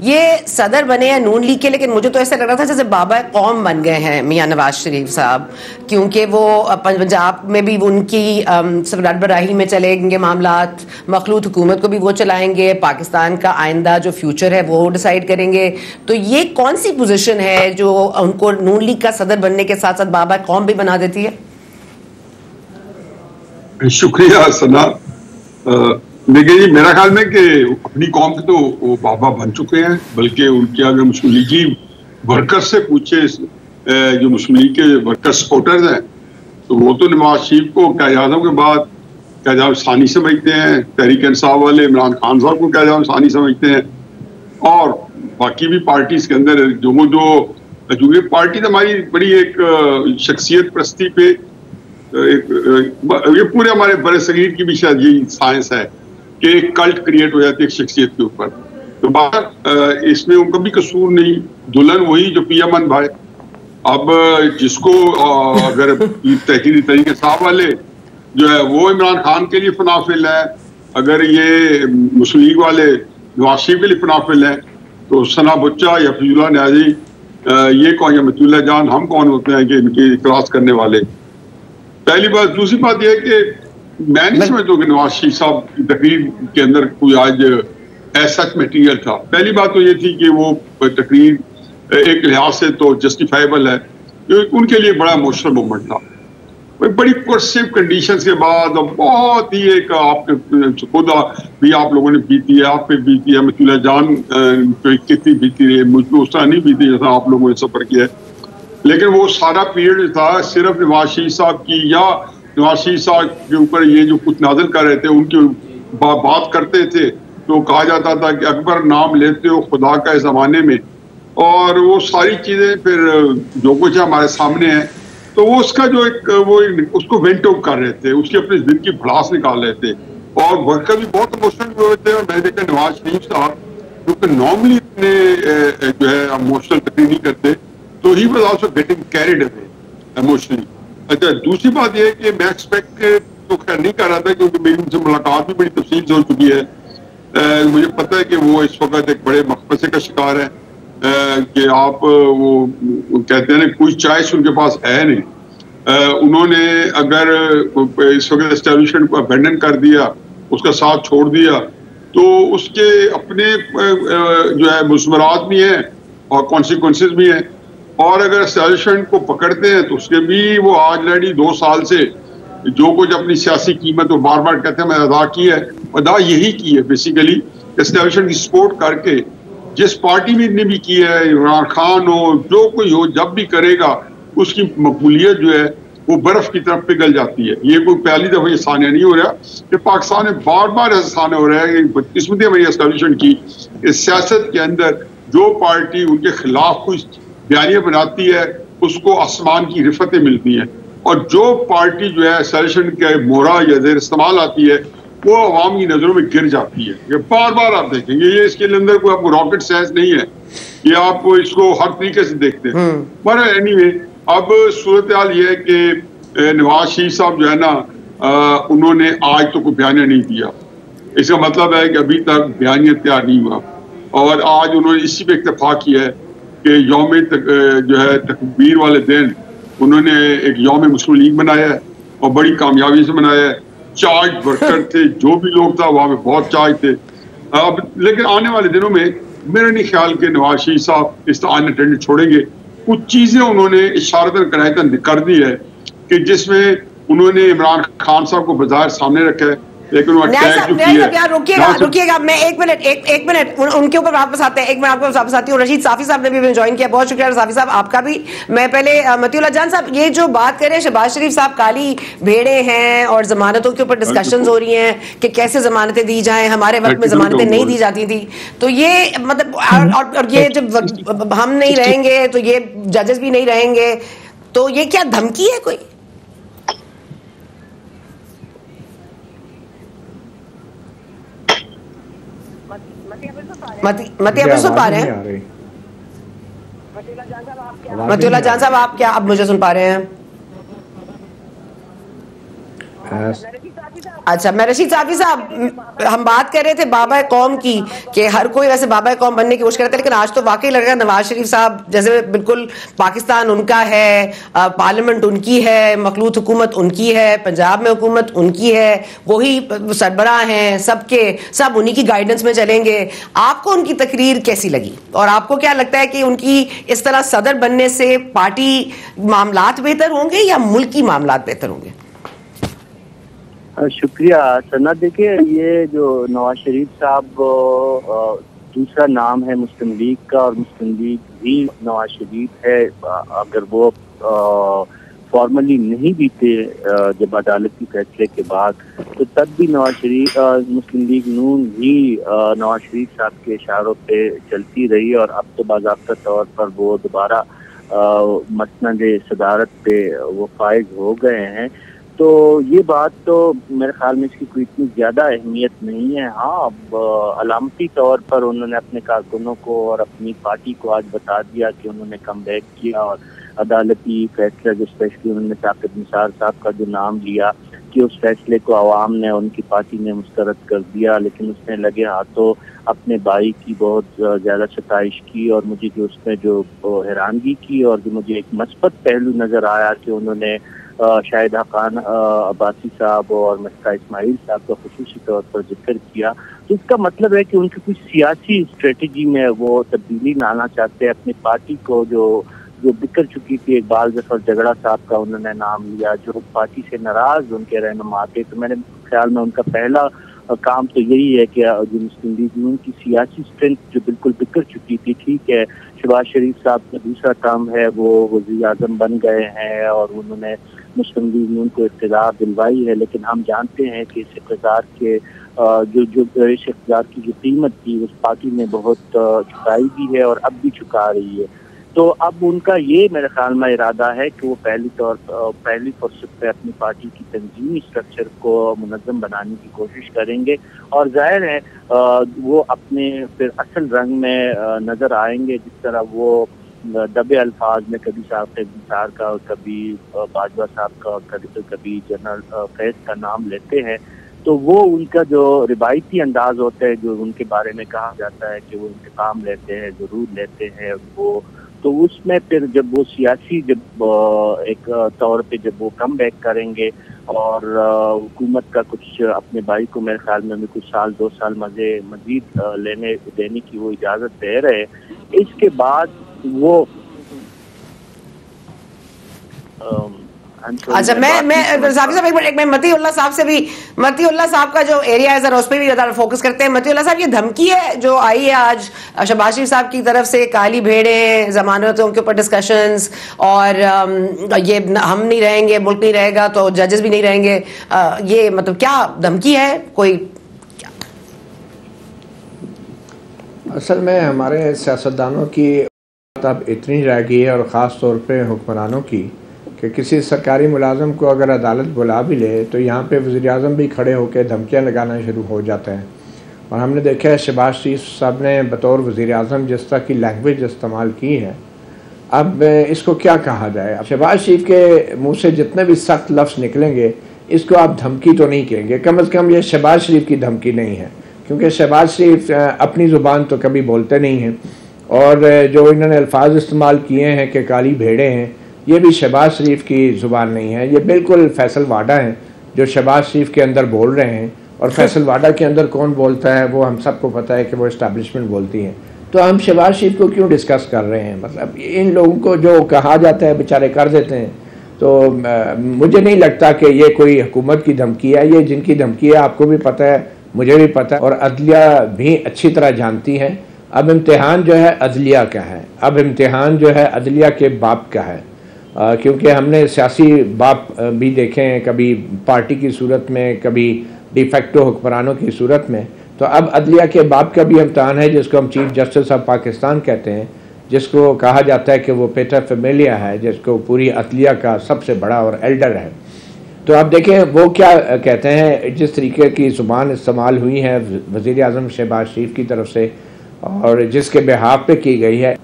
ये सदर बने हैं नून लीग के, लेकिन मुझे तो ऐसा लग रहा था जैसे बाबा कौम बन गए हैं मियां नवाज शरीफ साहब, क्योंकि वो पंजाब में भी उनकी सरबराही में चलेंगे मामलात, मखलूत हुकूमत को भी वो चलाएंगे, पाकिस्तान का आइंदा जो फ्यूचर है वो डिसाइड करेंगे। तो ये कौन सी पोजीशन है जो उनको नून लीग का सदर बनने के साथ साथ बाबा कौम भी बना देती है? शुक्रिया सना। देखिए जी, मेरा ख्याल में कि अपनी कौम के तो वो बाबा बन चुके हैं, बल्कि उनके अगर मुस्लिम लीगी वर्कर्स से पूछे, जो मुस्लिम लीग के वर्कर सपोर्टर्स हैं, तो वो तो नवाज शरीफ को कायद आज़म के बाद कायद आज़म सानी समझते हैं, तहरीक इंसाफ वाले इमरान खान साहब को कायद आज़म सानी समझते हैं, और बाकी भी पार्टीज के अंदर जो पार्टी तो हमारी बड़ी एक शख्सियत प्रस्ती पे ये पूरे हमारे बड़े सगीर की भी शायद यही साइंस है कि एक कल्ट क्रिएट हो जाती है एक शख्सियत के ऊपर। तो बाहर इसमें उनका भी कसूर नहीं, दुल्हन वही जो पिया मन भाई। अब जिसको अगर तहरीक साहब वाले जो है वो इमरान खान के लिए फनाफिल है, अगर ये मुस्लिम लीग वाले नवाज शरीफ के लिए फनाफिल है, तो सना बुच्चा या फजूला न्याजी ये कौन, या मतुल्ला जान, हम कौन होते हैं कि इनकी क्लास करने वाले? पहली बात। दूसरी बात यह है कि मैं नहीं समझता कि नवाज शरीफ साहब की तकरीर के अंदर कोई आज ऐसा मटेरियल था। पहली बात तो ये थी कि वो तकरीर एक लिहाज से तो जस्टिफाइबल है, उनके लिए बड़ा इमोशनल मोमेंट था। बड़ी पर्सिव कंडीशंस के बाद बहुत ही एक आपके खुद भी आप लोगों ने बीती है, आप पे बीती है, मतुल्ला जान कितनी बीती रही, मुझ पर उस तरह नहीं बीती जैसा आप लोगों ने सफर किया है। लेकिन वो सारा पीरियड था सिर्फ नवाज शरीफ साहब की, या नवाज शरीफ साहब के ऊपर ये जो कुछ नाज़िल कर रहे थे उनकी बात करते थे तो कहा जाता था कि अकबर नाम लेते हो खुदा का इस जमाने में, और वो सारी चीजें फिर जो कुछ हमारे सामने है, तो वो उसका जो उसको वेंट आउट कर रहे थे, उसकी अपनी जिंदगी की भड़ास निकाल रहे थे, और वर्कर भी बहुत इमोशनल हुए थे। और मैंने देखा नवाज शरीफ साहब क्योंकि नॉर्मली इतने जो है इमोशनल तकरीर नहीं करते, तो he was also getting carried away emotionally. अच्छा, दूसरी बात यह है कि मैं एक्सपेक्ट तो खैर नहीं कर रहा था, क्योंकि मेरी उनसे मुलाकात भी बड़ी तफसील से हो चुकी है। मुझे पता है कि वो इस वक्त एक बड़े मकबसे का शिकार है, कि आप वो कहते हैं ना कोई चॉइस उनके पास है नहीं। उन्होंने अगर इस वक्त एस्टेब्लिशमेंट को अबेंडन कर दिया, उसका साथ छोड़ दिया, तो उसके अपने जो है मुसमरात भी हैं और कॉन्सिक्वेंसेस भी हैं। और अगर एस्टेब्लिशमेंट को पकड़ते हैं तो उसके भी वो ऑलरेडी 2 साल से जो कुछ अपनी सियासी कीमत वो बार बार कहते हैं मैं अदा की है, अदा यही की है बेसिकली एस्टेब्लिशमेंट की सपोर्ट करके, जिस पार्टी में इनने भी की है, इमरान खान हो, जो कोई हो, जब भी करेगा उसकी मकबूलियत जो है वो बर्फ की तरफ पिघल जाती है। ये कोई पहली दफा ये सानिया नहीं हो रहा कि पाकिस्तान में बार बार ऐसा सानिया हो रहा है। बदकिस्मती हमारी एस्टेब्लिशमेंट की इस सियासत के अंदर जो पार्टी उनके खिलाफ कुछ बयानियां बनाती है उसको आसमान की रिफतें मिलती हैं, और जो पार्टी जो है एस्टेब्लिशमेंट के मोहरा या जेर इस्तेमाल आती है वो अवाम की नजरों में गिर जाती है। ये बार बार आप देखेंगे, ये इसके अंदर कोई आपको रॉकेट साइंस नहीं है, ये आप इसको हर तरीके से देखते हैं। पर एनीवे, अब सूरत हाल ये है कि नवाज शरीफ साहब जो है ना, उन्होंने आज तो कोई बयानिया नहीं दिया। इसका मतलब है कि अभी तक बयानिया तैयार नहीं हुआ, और आज उन्होंने इसी पे इत्तेफाक किया है कि यौम जो है तकबीर वाले दिन उन्होंने एक यौम मुस्लिम लीग बनाया है, और बड़ी कामयाबी से बनाया है। चार्ज वर्कर थे, जो भी लोग था वहाँ पे बहुत चार्ज थे। अब लेकिन आने वाले दिनों में मेरा नहीं ख्याल कि नवाज शरीफ साहब इस अनअटेंडेड छोड़ेंगे। कुछ चीजें उन्होंने इशारतन करायतन कर दी है कि जिसमें उन्होंने इमरान खान साहब को बाजार सामने रखा है, लेकिन वो रुकिएगा, मैं एक मिनट उनके ऊपर वापस आते हैं। एक मिनट आपको वापस आती हूँ। रशीद साफी साहब ने भी ज्वाइन किया, बहुत शुक्रिया साफी साहब आपका भी। मैं पहले मतियुल्लाह जान साहब, ये जो बात कर रहे हैं शहबाज शरीफ साहब काली भेड़े हैं और जमानतों के ऊपर डिस्कशंस हो रही हैं कि कैसे जमानतें दी जाएं, हमारे वक्त में जमानतें नहीं दी जाती थी, तो ये मतलब और ये जब हम नहीं रहेंगे तो ये जजेस भी नहीं रहेंगे, तो ये क्या धमकी है कोई? मतिया सुन पा रहे हैं? मतियुल्लाह जान साहब आप क्या अब मुझे सुन पा रहे हैं? अच्छा, मैं रशीद साफी साहब, हम बात कर रहे थे बाबा कौम की कि हर कोई वैसे बाबा कौम बनने की कोशिश करता है, लेकिन आज तो वाकई लग रहा है नवाज शरीफ साहब जैसे बिल्कुल पाकिस्तान उनका है, पार्लियामेंट उनकी है, मखलूत हुकूमत उनकी है, पंजाब में हुकूमत उनकी है, वही सरबराह हैं सबके, सब उन्हीं की गाइडेंस में चलेंगे। आपको उनकी तकरीर कैसी लगी और आपको क्या लगता है कि उनकी इस तरह सदर बनने से पार्टी मामलात बेहतर होंगे या मुल्की मामलात बेहतर होंगे? शुक्रिया सना। देखिए, ये जो नवाज शरीफ साहब दूसरा नाम है मुस्लिम लीग का, और मुस्लिम लीग भी नवाज शरीफ है। अगर वो फॉर्मली नहीं भी थे जब अदालती फैसले के बाद, तो तब भी नवाज शरीफ मुस्लिम लीग नून ही नवाज शरीफ साहब के इशारों पे चलती रही, और अब तो बाज़ाब्ता तौर पर वो दोबारा मसनद सदारत पे वो फाइज हो गए हैं। तो ये बात तो मेरे ख्याल में इसकी कोई इतनी ज़्यादा अहमियत नहीं है। हाँ, अब अलामती तौर पर उन्होंने अपने कारकुनों को और अपनी पार्टी को आज बता दिया कि उन्होंने कम बैक किया, और अदालती फैसला जो स्पेशली उन्होंने साकिब निसार साहब का जो नाम लिया कि उस फैसले को आवाम ने, उनकी पार्टी ने मुस्तरद कर दिया, लेकिन उसने लगे हाथों अपने भाई की बहुत ज़्यादा सताइश की। और मुझे जो उसमें जो हैरानगी की और जो मुझे एक मस्बत पहलू नज़र आया कि उन्होंने शाहिद खान अब्बासी साहब और मस्का इस्माइल साहब का खुसूसी तौर पर जिक्र किया, तो इसका मतलब है कि उनकी कुछ सियासी स्ट्रेटजी में वो तब्दीली लाना चाहते हैं। अपनी पार्टी को जो बिखर चुकी थी, इकबाल जफर झगड़ा साहब का उन्होंने नाम लिया, जो पार्टी से नाराज उनके रहनुमा थे। तो मेरे ख्याल में उनका पहला काम तो यही है कि जो मुस्लिम लीग उनकी सियासी स्ट्रेंथ जो बिल्कुल बिखर चुकी थी। ठीक है, शहबाज शरीफ साहब का दूसरा काम है, वो वज़ीर आज़म बन गए हैं और उन्होंने मुस्लिम लीग नून को इक़्तिदार दिलवाई है, लेकिन हम जानते हैं कि इस इक़्तिदार के इस इक़्तिदार की जो कीमत थी उस पार्टी ने बहुत चुकाई भी है और अब भी चुका रही है। तो अब उनका ये मेरे ख्याल में इरादा है कि वो पहली फुर्सत पे अपनी पार्टी की तंजीमी स्ट्रक्चर को मुनज़्ज़म बनाने की कोशिश करेंगे, और जाहिर है वो अपने फिर असल रंग में नज़र आएंगे, जिस तरह वो दबे अल्फाज में कभी साकिब निसार का और कभी बाजवा साहब का और कभी जनरल फैज का नाम लेते हैं। तो वो उनका जो रिवायती अंदाज होता है, जो उनके बारे में कहा जाता है कि वो इंतकाम लेते हैं, ज़रूर लेते हैं वो, तो उसमें फिर जब वो सियासी एक तौर पे जब वो कम बैक करेंगे और हुकूमत का कुछ अपने भाई को मेरे ख्याल में कुछ साल 2 साल मजीद लेने देने की वो इजाज़त दे रहे, इसके बाद वो अच्छा, मैं साफी साहब एक मिनट मतीउल्लाह साहब से भी, मतीउल्लाह साहब का जो एरिया है जरा उस पर भी ज़्यादा फोकस करते हैं। मतीउल्लाह साहब, ये धमकी है जो आई है आज शहबाज शरीफ साहब की तरफ से, काली भेड़ें, जमानतों के ऊपर डिस्कशंस, और ये हम नहीं रहेंगे, मुल्क नहीं रहेगा तो जजेस भी नहीं रहेंगे, ये मतलब क्या धमकी है कोई? असल में हमारे सियासतदानों की अब इतनी रह गई है, और ख़ास तौर पे हुक्मरानों की, कि किसी सरकारी मुलाजम को अगर अदालत बुला भी ले तो यहाँ पे वज़ीर आज़म भी खड़े होकर धमकियाँ लगाना शुरू हो जाते हैं। और हमने देखा है शहबाज शरीफ साहब ने बतौर वज़ीर आज़म जिस तरह की लैंग्वेज इस्तेमाल की है, अब इसको क्या कहा जाए। अब शहबाज शरीफ के मुँह से जितने भी सख्त लफ्ज़ निकलेंगे, इसको आप धमकी तो नहीं कहेंगे, कम अज़ कम ये शहबाज शरीफ की धमकी नहीं है, क्योंकि शहबाज शरीफ अपनी ज़ुबान तो कभी बोलते नहीं हैं, और जो इन्होंने अल्फाज इस्तेमाल किए हैं कि काली भेड़ें हैं, ये भी शहबाज शरीफ की ज़ुबान नहीं है, ये बिल्कुल फैसल वाडा हैं जो शहबाज शरीफ के अंदर बोल रहे हैं। और फैसल वाडा के अंदर कौन बोलता है वो हम सबको पता है कि वो इस्टेब्लिशमेंट बोलती है। तो हम शहबाज शरीफ को क्यों डिस्कस कर रहे हैं? मतलब इन लोगों को जो कहा जाता है बेचारे कर देते हैं। तो मुझे नहीं लगता कि ये कोई हुकूमत की धमकी है। ये जिनकी धमकी है आपको भी पता है, मुझे भी पता है, और अदलिया भी अच्छी तरह जानती है। अब इम्तिहान जो है अदलिया का है, अब इम्तिहान जो है अदलिया के बाप का है, क्योंकि हमने सियासी बाप भी देखे हैं, कभी पार्टी की सूरत में, कभी डिफेक्टो हुक्मरानों की सूरत में। तो अब अदलिया के बाप का भी इम्तिहान है, जिसको हम चीफ जस्टिस ऑफ पाकिस्तान कहते हैं, जिसको कहा जाता है कि वो पेटर फेमिलिया है, जिसको पूरी अदलिया का सबसे बड़ा और एल्डर है। तो आप देखें वो क्या कहते हैं, जिस तरीके की ज़ुबान इस्तेमाल हुई है वज़ीर आज़म शहबाज शरीफ की तरफ से और जिसके बिहाफ पे की गई है,